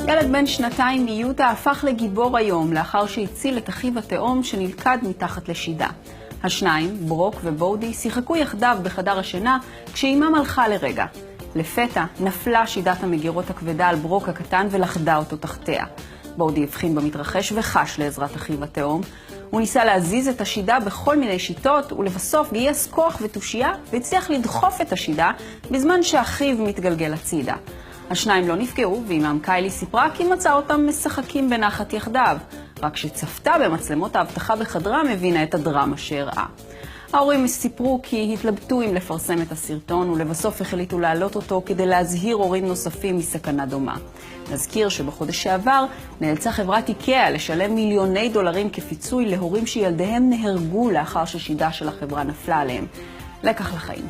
ילד בן 2 מיוטה הפך לגיבור היום לאחר שהציל את אחיו התאום שנלכד מתחת לשידה. השניים, ברוק ובודי, שיחקו יחדיו בחדר השינה כשאימם הלכה לרגע. לפתע נפלה שידת המגירות הכבדה על ברוק הקטן ולכדה אותו תחתיה. בודי הבחין במתרחש וחש לעזרת אחיו התאום. הוא ניסה להזיז את השידה בכל מיני שיטות ולבסוף גייס כוח ותושייה והצליח לדחוף את השידה בזמן שאחיו מתגלגל הצידה. השניים לא נפגעו, ואימם קיילי סיפרה כי מצא אותם משחקים בנחת יחדיו. רק שצפתה במצלמות האבטחה בחדרם הבינה את הדרמה שהראה. ההורים סיפרו כי התלבטו אם לפרסם את הסרטון ולבסוף החליטו להעלות אותו כדי להזהיר הורים נוספים מסכנה דומה. נזכיר שבחודש שעבר נאלצה חברת איקאה לשלם מיליוני דולרים כפיצוי להורים שילדיהם נהרגו לאחר ששידה של החברה נפלה עליהם. לקח לחיים.